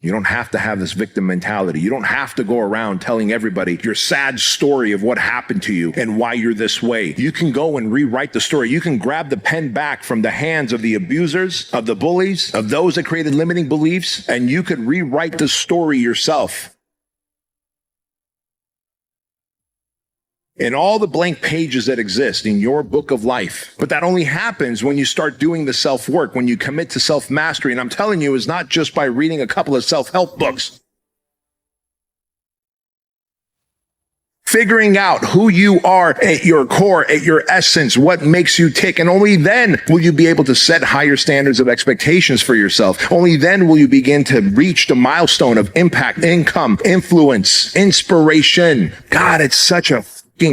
You don't have to have this victim mentality. You don't have to go around telling everybody your sad story of what happened to you and why you're this way. You can go and rewrite the story. You can grab the pen back from the hands of the abusers, of the bullies, of those that created limiting beliefs, and you could rewrite the story yourself. In all the blank pages that exist in your book of life. But that only happens when you start doing the self-work, when you commit to self-mastery. And I'm telling you, it's not just by reading a couple of self-help books. Figuring out who you are at your core, at your essence, what makes you tick. And only then will you be able to set higher standards of expectations for yourself. Only then will you begin to reach the milestone of impact, income, influence, inspiration. God, it's such a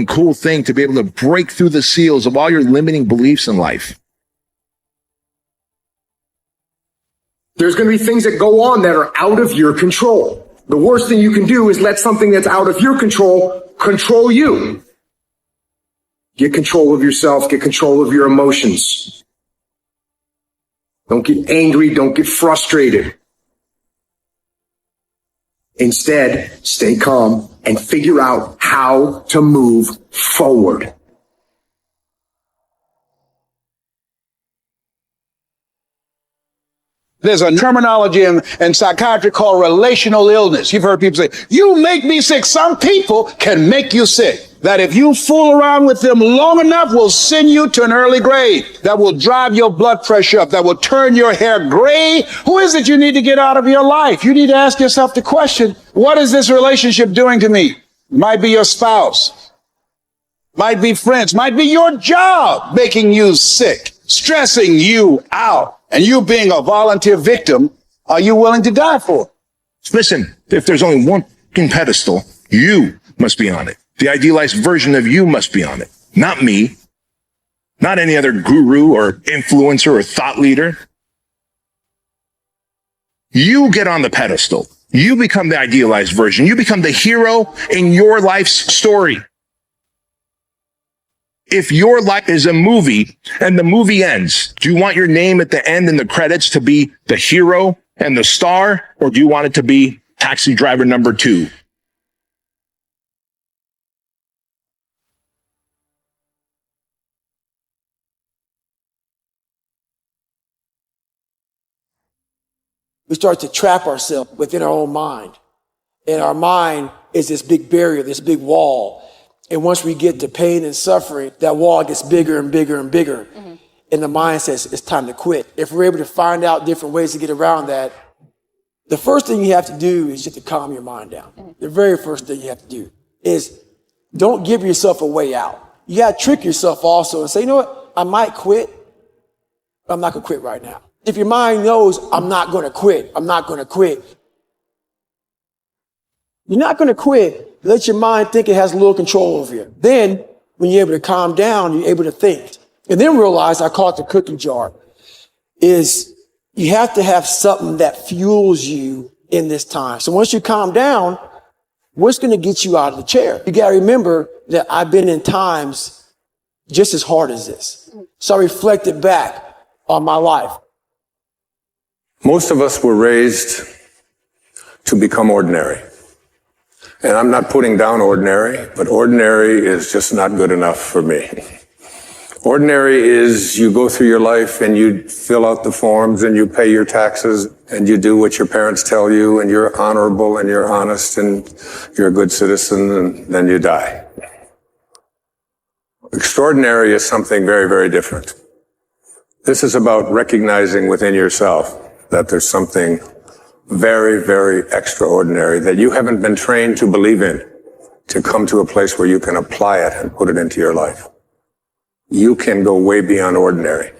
cool thing to be able to break through the seals of all your limiting beliefs in life. There's going to be things that go on that are out of your control. The worst thing you can do is let something that's out of your control control you. Get control of yourself. Get control of your emotions. Don't get angry. Don't get frustrated. Instead, stay calm and figure out how to move forward. There's a terminology in psychiatry called relational illness. You've heard people say, you make me sick. Some people can make you sick. That if you fool around with them long enough will send you to an early grave. That will drive your blood pressure up. That will turn your hair gray. Who is it you need to get out of your life? You need to ask yourself the question, what is this relationship doing to me? Might be your spouse. Might be friends. Might be your job making you sick, stressing you out. And you being a volunteer victim, are you willing to die for it? Listen, if there's only one pedestal, you must be on it. The idealized version of you must be on it. Not me. Not any other guru or influencer or thought leader. You get on the pedestal. You become the idealized version. You become the hero in your life's story. If your life is a movie and the movie ends, do you want your name at the end in the credits to be the hero and the star, or do you want it to be taxi driver number 2? We start to trap ourselves within our own mind. And our mind is this big barrier, this big wall. And once we get to pain and suffering, that wall gets bigger and bigger and bigger. Mm-hmm. And the mind says it's time to quit. If we're able to find out different ways to get around that, the first thing you have to do is just to calm your mind down. Mm-hmm. The very first thing you have to do is don't give yourself a way out. You got to trick yourself also and say, you know what? I might quit, but I'm not going to quit right now. If your mind knows I'm not going to quit, I'm not going to quit, you're not going to quit. Let your mind think it has a little control over you. Then, when you're able to calm down, you're able to think. And then realize, I call it the cookie jar, is you have to have something that fuels you in this time. So once you calm down, what's going to get you out of the chair? You got to remember that I've been in times just as hard as this. So I reflected back on my life. Most of us were raised to become ordinary. And I'm not putting down ordinary, but ordinary is just not good enough for me. Ordinary is you go through your life and you fill out the forms and you pay your taxes and you do what your parents tell you and you're honorable and you're honest and you're a good citizen and then you die. Extraordinary is something very, very different. This is about recognizing within yourself that there's something very, very extraordinary that you haven't been trained to believe in, to come to a place where you can apply it and put it into your life. You can go way beyond ordinary.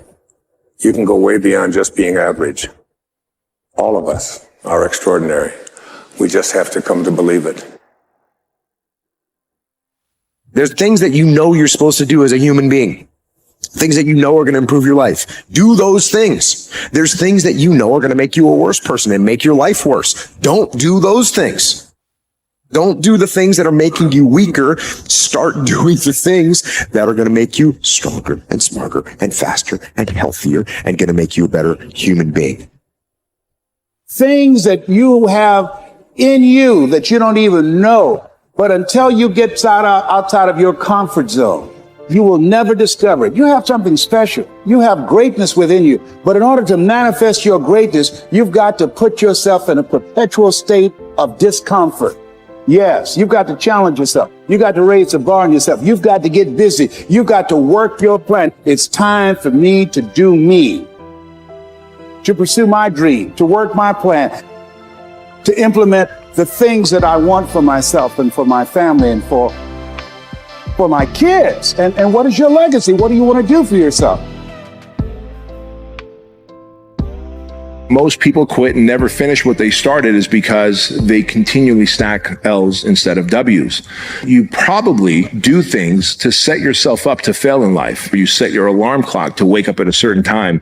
You can go way beyond just being average. All of us are extraordinary. We just have to come to believe it. There's things that you know you're supposed to do as a human being. Things that you know are going to improve your life. Do those things. There's things that you know are going to make you a worse person and make your life worse. Don't do those things. Don't do the things that are making you weaker. Start doing the things that are going to make you stronger and smarter and faster and healthier and going to make you a better human being. things that you have in you that you don't even know. But until you get outside of your comfort zone, you will never discover it. You have something special. You have greatness within you. But in order to manifest your greatness, you've got to put yourself in a perpetual state of discomfort. Yes, you've got to challenge yourself. You got to raise the bar on yourself. You've got to get busy. You've got to work your plan. It's time for me to do me, to pursue my dream, to work my plan, to implement the things that I want for myself and for my family and for my kids. And what is your legacy? What do you want to do for yourself? Most people quit and never finish what they started is because they continually stack L's instead of W's. You probably do things to set yourself up to fail in life. You set your alarm clock to wake up at a certain time,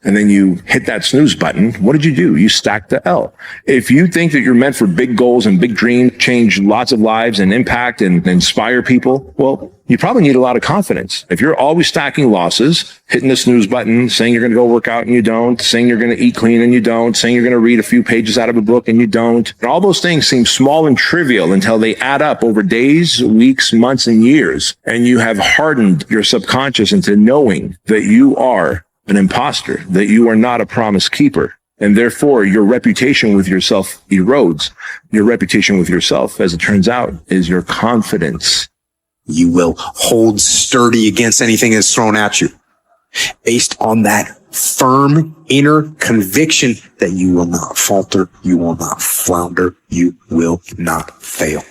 and then you hit that snooze button. What did you do? You stacked the L. If you think that you're meant for big goals and big dreams, change lots of lives and impact and inspire people, well, you probably need a lot of confidence. If you're always stacking losses, hitting the snooze button, saying you're going to go work out and you don't, saying you're going to eat clean and you don't, saying you're going to read a few pages out of a book and you don't, and all those things seem small and trivial until they add up over days, weeks, months, and years. And you have hardened your subconscious into knowing that you are an imposter, that you are not a promise keeper. And therefore, your reputation with yourself erodes. Your reputation with yourself, as it turns out, is your confidence. You will hold sturdy against anything that's thrown at you based on that firm inner conviction that you will not falter, you will not flounder, you will not fail.